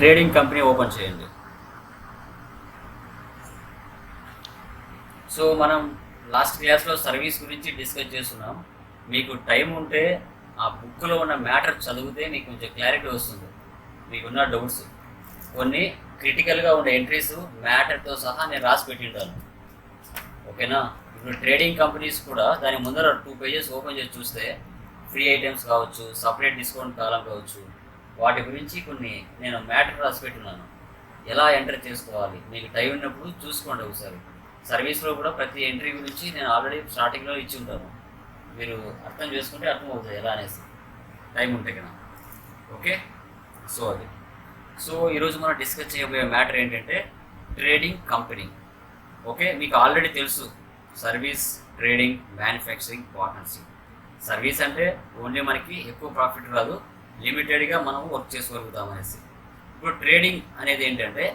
Trading company open చేయండి. So మనం last క్లాస్లో సర్వీస్ గురించి డిస్కస్ చేస్తున్నాం. మీకు టైం ఉంటే ఆ బుక్లో ఉన్న మ్యాటర్ చదివితే మీకు కొంచెం క్లారిటీ వస్తుంది. మీకున్న డౌట్స్ కొన్ని క్రిటికల్గా ఉండే ఎంట్రీస్ మ్యాటర్తో సహా నేను రాసి పెట్టింటాను. ఓకేనా? ఇప్పుడు ట్రేడింగ్ కంపెనీస్ కూడా దాని ముందర 2 పేజెస్ ఓపెన్ చేసి చూస్తే ఫ్రీ ఐటమ్స్ కావచ్చు, సపరేట్ డిస్కౌంట్ కాలం కావచ్చు, వాటి గురించి కొన్ని నేను మ్యాటర్ రాసి పెట్టినాను. ఎలా ఎంటర్ చేసుకోవాలి మీకు టైం ఉన్నప్పుడు చూసుకోండి ఒకసారి. సర్వీస్లో కూడా ప్రతి ఎంట్రీ గురించి నేను ఆల్రెడీ స్టార్టింగ్లో ఇచ్చి ఉంటాను. మీరు అర్థం చేసుకుంటే అర్థమవుతుంది ఎలా అనేసి టైం ఉంటే కదా. ఓకే, సో అది. సో ఈరోజు మనం డిస్కస్ చేయబోయే మ్యాటర్ ఏంటంటే ట్రేడింగ్ కంపెనీ. ఓకే, మీకు ఆల్రెడీ తెలుసు service, trading, manufacturing, partnership. Service అంటే ఓన్లీ మనకి ఎక్కువ ప్రాఫిట్ రాదు, లిమిటెడ్గా మనం వర్క్ చేసుకోగలుగుతాం అనేసి. ఇప్పుడు ట్రేడింగ్ అనేది ఏంటంటే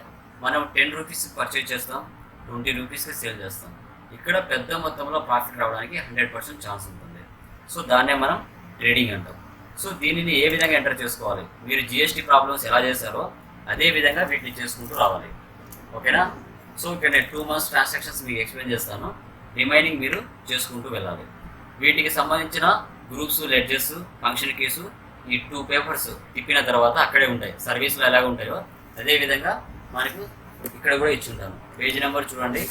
మనం 10 రూపీస్కి పర్చేజ్ చేస్తాం, 20 రూపీస్కి సేల్ చేస్తాం. ఇక్కడ పెద్ద మొత్తంలో ప్రాఫిట్ రావడానికి 100% ఛాన్స్ ఉంటుంది. సో దాన్నే మనం ట్రేడింగ్ అంటాం. సో దీనిని ఏ విధంగా ఎంటర్ చేసుకోవాలి, మీరు జిఎస్టీ ప్రాబ్లమ్స్ ఎలా చేశారో అదే విధంగా వీటిని చేసుకుంటూ రావాలి. ఓకేనా? సో ఇక్కడ నేను 2 months ట్రాన్సాక్షన్స్ మీకు ఎక్స్ప్లెయిన్ చేస్తాను, రిమైనింగ్ మీరు చేసుకుంటూ వెళ్ళాలి. వీటికి సంబంధించిన గ్రూప్స్, లెడ్జెస్, ఫంక్షన్ కేసు, ఈ 2 పేపర్స్ తిప్పిన తర్వాత అక్కడే ఉంటాయి. సర్వీస్లో ఎలాగ ఉంటాయో అదేవిధంగా మనకు ఇక్కడ కూడా ఇచ్చి ఉంటాను. పేజ్ నెంబర్ చూడండి,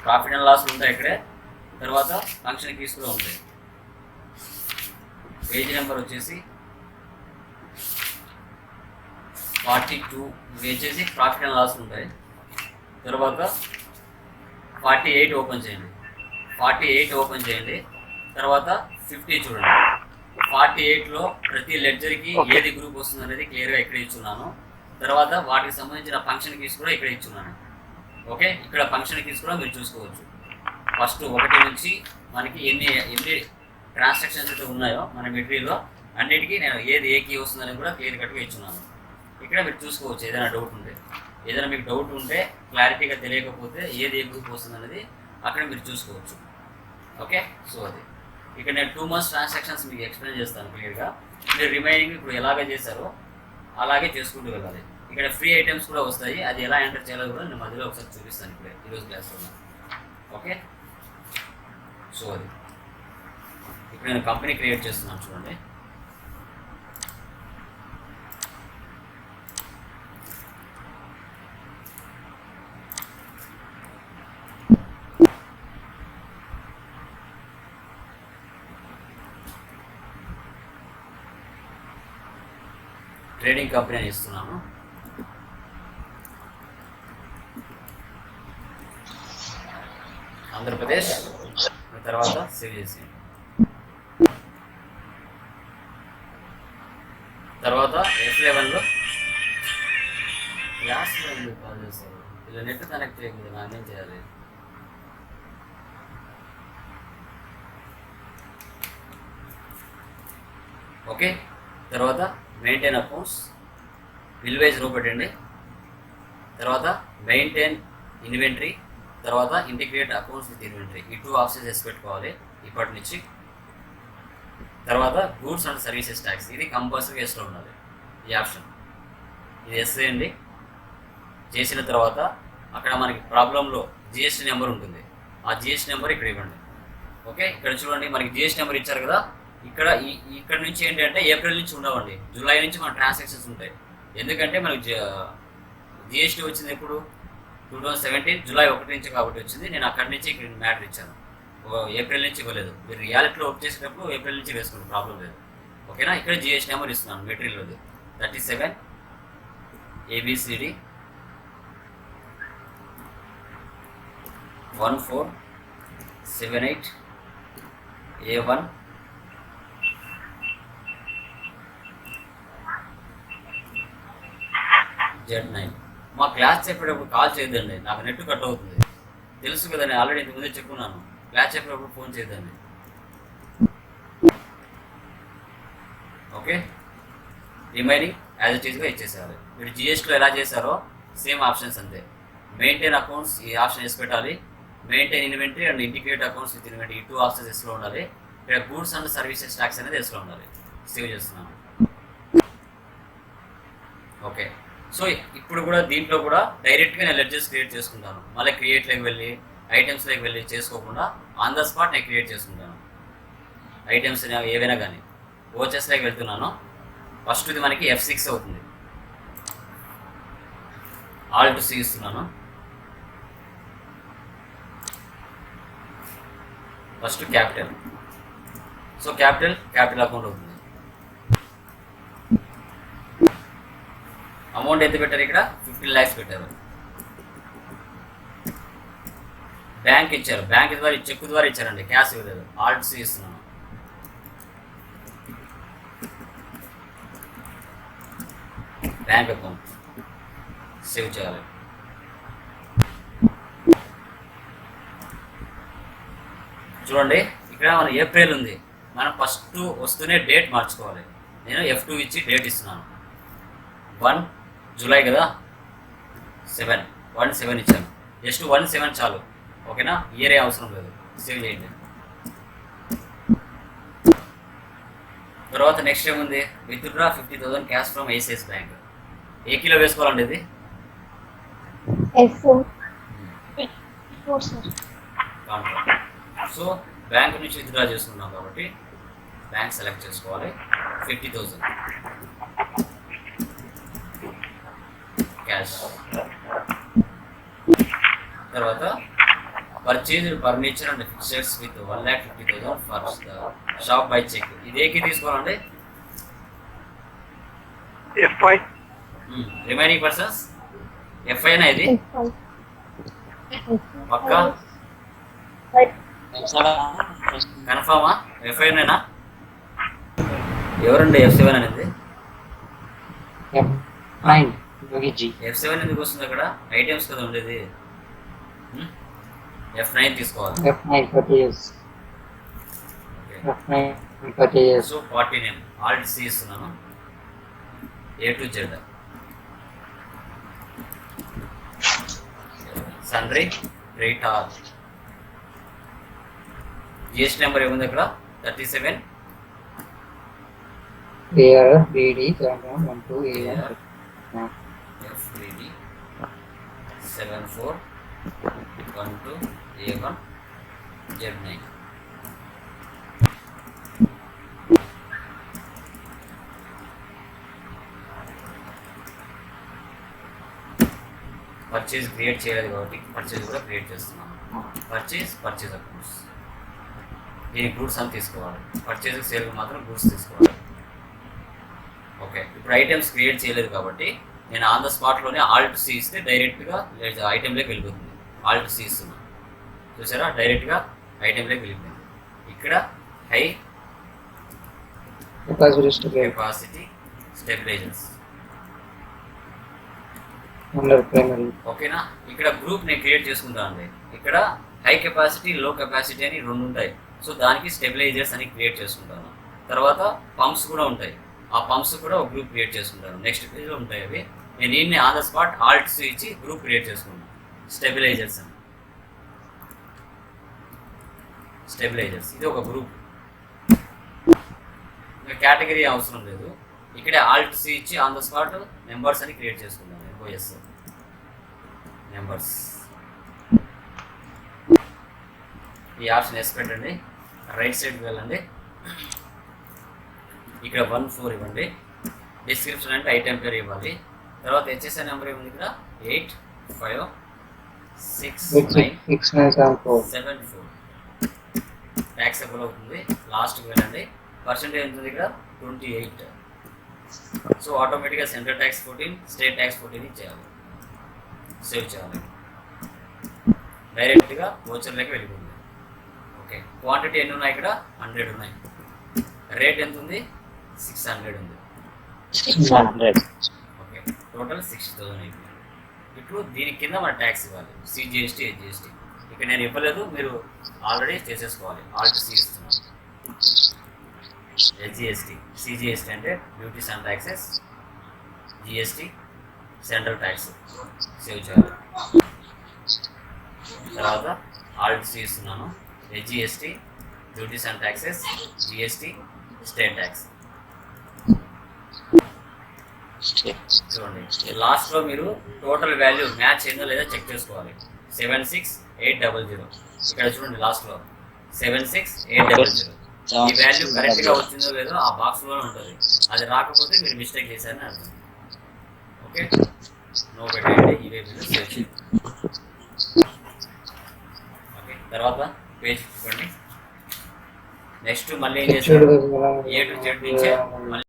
ప్రాఫిట్ అండ్ లాస్ ఉంటాయి ఇక్కడే, తర్వాత ఫంక్షన్ కీస్ కూడా ఉంటాయి. పేజ్ నెంబర్ వచ్చేసి 42, ఇవి వచ్చేసి ప్రాఫిట్ అండ్ లాస్ ఉంటాయి. తర్వాత 48 ఓపెన్ చేయండి. 48 ఓపెన్ చేయండి. తర్వాత 50 చూడండి. 48లో ప్రతి లెడ్జర్కి ఏది గ్రూప్ వస్తుంది అనేది క్లియర్గా ఇక్కడ ఇచ్చున్నాను. తర్వాత వాటికి సంబంధించిన ఫంక్షన్ కీస్ కూడా ఇక్కడ ఇచ్చున్నాను. ఓకే, ఇక్కడ ఫంక్షన్ కీస్ కూడా మీరు చూసుకోవచ్చు. ఫస్ట్ 1 నుంచి మనకి ఎన్ని ట్రాన్సాక్షన్స్ అయితే ఉన్నాయో మన మెటీరియల్లో అన్నిటికీ నేను ఏది ఏ కీ వస్తుందని కూడా క్లియర్ కట్గా ఇచ్చున్నాను. ఇక్కడ మీరు చూసుకోవచ్చు. ఏదైనా డౌట్ ఉంటే, ఏదైనా మీకు డౌట్ ఉంటే, క్లారిటీగా తెలియకపోతే ఏది ఏ గ్రూప్ వస్తుంది అనేది అక్కడ మీరు చూసుకోవచ్చు. ఓకే, సో అది. ఇక్కడ నేను 2 months ట్రాన్సాక్షన్స్ మీకు ఎక్స్ప్లెయిన్ చేస్తాను క్లియర్గా. మీరు రిమైనింగ్ ఇప్పుడు ఎలాగే చేశారో అలాగే చేసుకుంటూ వెళ్ళాలి. ఇక్కడ ఫ్రీ ఐటమ్స్ కూడా వస్తాయి, అది ఎలా ఎంటర్ చేయాలో కూడా నేను మధ్యలో ఒకసారి చూపిస్తాను ఇక్కడ ఈరోజు క్లాస్లో. ఓకే, సో అది. ఇప్పుడు నేను కంపెనీ క్రియేట్ చేస్తున్నాను చూడండి. ట్రేడింగ్ కంపెనీ అని ఇస్తున్నాను. ఆంధ్రప్రదేశ్. తర్వాత సేవ్ చేసేయండి. తర్వాత F11లో క్లాస్లో ఎందుకు కాల్ చేస్తారు? ఇలా నెట్ కనెక్ట్ చేయకూడదు, నాకేం చేయాలి? ఓకే, తర్వాత మెయింటైన్ అకౌంట్స్, బిల్ వైజ్ రో పెట్టండి. తర్వాత మెయింటైన్ ఇన్వెంటరీ, తర్వాత ఇంటిగ్రేట్ అకౌంట్స్ విత్ ఇన్వెంటరీ. ఈ 2 ఆప్షన్స్ వేసి పెట్టుకోవాలి ఇప్పటి నుంచి. తర్వాత గూడ్స్ అండ్ సర్వీసెస్ ట్యాక్స్, ఇది కంపల్సరీ ఎస్లో ఉండాలి ఈ ఆప్షన్. ఇది ఎస్ చేయండి. చేసిన తర్వాత అక్కడ మనకి ప్రాబ్లంలో జిఎస్టీ నెంబర్ ఉంటుంది, ఆ జిఎస్టీ నెంబర్ ఇక్కడ ఇవ్వండి. ఓకే, ఇక్కడ చూడండి మనకి జిఎస్టీ నెంబర్ ఇచ్చారు కదా. ఇక్కడ నుంచి ఏంటంటే ఏప్రిల్ నుంచి ఉండవండి, జూలై నుంచి మన ట్రాన్సాక్షన్స్ ఉంటాయి. ఎందుకంటే మనకి జిఎస్టీ వచ్చింది ఎప్పుడు 2017 జూలై 1 నుంచి కాబట్టి వచ్చింది. నేను అక్కడి నుంచి ఇక్కడ మ్యాటర్ ఇచ్చాను, ఏప్రిల్ నుంచి ఇవ్వలేదు. మీరు రియాలిటీలో వర్క్ చేసేటప్పుడు ఏప్రిల్ నుంచి వేసుకోండి, ప్రాబ్లం లేదు. ఓకేనా? ఇక్కడ జిఎస్టీ నెంబర్ ఇస్తున్నాను మెటీరియల్లోది 37 ABCD 1478 A1 Z9. మా క్లాస్ చెప్పేటప్పుడు కాల్ చేయొద్దండి, నాకు నెట్ కట్ అవుతుంది తెలుసు కదా, నేను ఆల్రెడీ ఇంతకుముందే చెప్పుకున్నాను. క్లాస్ చెప్పేటప్పుడు ఫోన్ చేయొద్దండి. ఓకే, రిమైనింగ్ యాజ్ ఇట్ ఈస్గా ఇచ్చేసేయాలి. మీరు జిఎస్టీలో ఎలా చేశారో సేమ్ ఆప్షన్స్ అంతే. మెయింటైన్ అకౌంట్స్ ఈ ఆప్షన్ వేసి పెట్టాలి. Maintain inventory and integrate accounts with inventory, ఈ 2 ఆప్షన్స్ ఎస్లో ఉండాలి. ఇక్కడ గూడ్స్ అండ్ సర్వీసెస్ ట్యాక్స్ అనేది ఎస్లో ఉండాలి. సేవ్ చేస్తున్నాను. ఓకే, సో ఇప్పుడు కూడా దీంట్లో కూడా డైరెక్ట్గా నేను లెడ్జెస్ క్రియేట్ చేసుకుంటాను. మళ్ళీ క్రియేట్లోకి వెళ్ళి ఐటమ్స్లోకి వెళ్ళి చేసుకోకుండా ఆన్ ద స్పాట్ నేను క్రియేట్ చేసుకుంటాను. ఐటమ్స్ ఏవైనా కానీ ఓచెస్లోకి వెళ్తున్నాను. ఫస్ట్ ఇది మనకి F6 అవుతుంది. Alt C ఇస్తున్నాను. First capital. So capital account అవుతుంది. అమౌంట్ ఎంత పెట్టారు ఇక్కడ? 15 lakhs పెట్టారు. బ్యాంక్ ఇచ్చారు. బ్యాంక్ ద్వారా చెక్ ద్వారా ఇచ్చారండి, క్యాష్ ఇవ్వలేదు. Alt C ఇస్తున్నాను. బ్యాంక్ అకౌంట్ సేవ్ చేయాలి. చూడండి ఇక్కడ మన ఏప్రిల్ ఉంది. మనం ఫస్ట్ వస్తూనే డేట్ మార్చుకోవాలి. నేను F2 ఇచ్చి డేట్ ఇస్తున్నాను. 1 జూలై కదా, 1/7 ఇచ్చాను. జస్ట్ 1/7 చాలు. ఓకేనా, ఇయర్ అవసరం లేదు. సేవ్ చేయండి. తర్వాత నెక్స్ట్ ఏముంది? Withdraw 50,000 cash from ICICI bank. A kilo వేసుకోవాలండి ఇది? సో బ్యాంక్ నుంచి విత్డ్రా చేసుకున్నాం కాబట్టి బ్యాంక్ సెలెక్ట్ చేసుకోవాలి. 50,000 క్యాష్. తర్వాత purchase furniture and fixtures with 1,50,000 for shop by cheque. ఇది ఏకి తీసుకోవాలండి? FI. రిమైనింగ్ పర్సన్స్ FIనా ఇది? పక్కా కన్ఫామా? FIనేనా? ఎవరండి F7 అనేది? F7 ఎందుకు వస్తుంది అక్కడ? ఐటమ్స్ కదా ఉండేది. F9 తీసుకోవాలి. So party name Alt C ఇస్తున్నాను. A to Z. సన్రీ creditor. GST number ఏముంది అక్కడ? 37 BD 7412A1 Z9. Purchase create చేయలేదు కాబట్టి పర్చేజ్ కూడా క్రియేట్ చేస్తున్నాను. Purchase accounts. దీని గూడ్స్ అని తీసుకోవాలి. పర్చేజ్ సేల్ మాత్రం గూడ్స్ తీసుకోవాలి. ఓకే, ఇప్పుడు ఐటమ్స్ క్రియేట్ చేయలేదు కాబట్టి నేను ఆన్ ద స్పాట్లోనే Alt C ఇస్తే డైరెక్ట్గా ఐటెంలోకి వెళ్ళిపోతుంది. Alt C ఇస్తున్నాను. చూసారా, డైరెక్ట్గా ఐటెంలోకి వెళ్ళిపోయింది. ఇక్కడ హై కెపాసిటీ స్టెబిలైజర్స్. ఓకేనా, ఇక్కడ గ్రూప్ నేను క్రియేట్ చేసుకుంటాను అండి. ఇక్కడ హై కెపాసిటీ లో కెపాసిటీ అని 2 ఉంటాయి. సో దానికి స్టెబిలైజర్స్ అని క్రియేట్ చేసుకుంటాను. తర్వాత పంప్స్ కూడా ఉంటాయి. ఆ పంప్స్ కూడా ఒక గ్రూప్ క్రియేట్ చేసుకుంటాను. నెక్స్ట్ పేజ్లో ఉంటాయి అవి. నేను దీన్ని on the spot Alt C ఇచ్చి గ్రూప్ క్రియేట్ చేసుకుంటాను. స్టెబిలైజర్స్ అని. స్టెబిలైజర్స్ ఇది ఒక గ్రూప్. ఇంకా కేటగిరీ అవసరం లేదు. ఇక్కడే Alt C ఇచ్చి ఆన్ ద స్పాట్ నెంబర్స్ అని క్రియేట్ చేసుకుంటాను. MOS numbers. ఈ ఆప్షన్ ఎస్ పెట్టండి. రైట్ సైడ్కి వెళ్ళండి. ఇక్కడ 14 ఇవ్వండి. డిస్క్రిప్షన్ అంటే ఐటెం పేరు ఇవ్వాలి. తర్వాత HSI నెంబర్ ఏముంది ఇక్కడ? 856974. ట్యాక్సబుల్ అవుతుంది. లాస్ట్కి వెళ్ళండి. పర్సెంటేజ్ ఎంత ఉంది ఇక్కడ? 28. సో ఆటోమేటిక్గా సెంట్రల్ ట్యాక్స్ 14, స్టేట్ ట్యాక్స్ 14 ఇచ్చేయాలి. సేవ్ చేయాలి. డైరెక్ట్గా వోచర్లోకి వెళ్ళిపోతుంది. ఓకే, క్వాంటిటీ ఎన్ని ఉన్నాయి ఇక్కడ? 100 ఉన్నాయి. రేట్ ఎంత ఉంది? 600 ఉంది. ఓకే, టోటల్ 60,000 అయిపోయింది. ఇప్పుడు దీని కింద మన ట్యాక్స్ ఇవ్వాలి. CGST, HGST. ఇక్కడ నేను ఇవ్వలేదు, మీరు ఆల్రెడీ చేసేసుకోవాలి. Alt C ఇస్తున్నాను. HGST, CGST అంటే duties and taxes, GST central tax. Save చేయాలి. తర్వాత Alt C ఇస్తున్నాను. HGST duties and taxes, GST state tax. చూడండి లాస్ట్లో మీరు టోటల్ వాల్యూ మ్యాచ్ అయిందో లేదో చెక్ చేసుకోవాలి. 76800 ఇక్కడ చూడండి లాస్ట్లో 76800 ఈ వాల్యూ కరెక్ట్గా వచ్చిందో లేదో ఆ బాక్స్లోనే ఉంటుంది. అది రాకపోతే మీరు మిస్టేక్ చేశారని అర్థం. ఓకే, నో పెట్టండి ఇవే సేవ్ చేయండి. ఓకే, తర్వాత పేజ్ చూడండి. నెక్స్ట్ మళ్ళీ ఏం చేస్తారు, A to Z నుంచే మళ్ళీ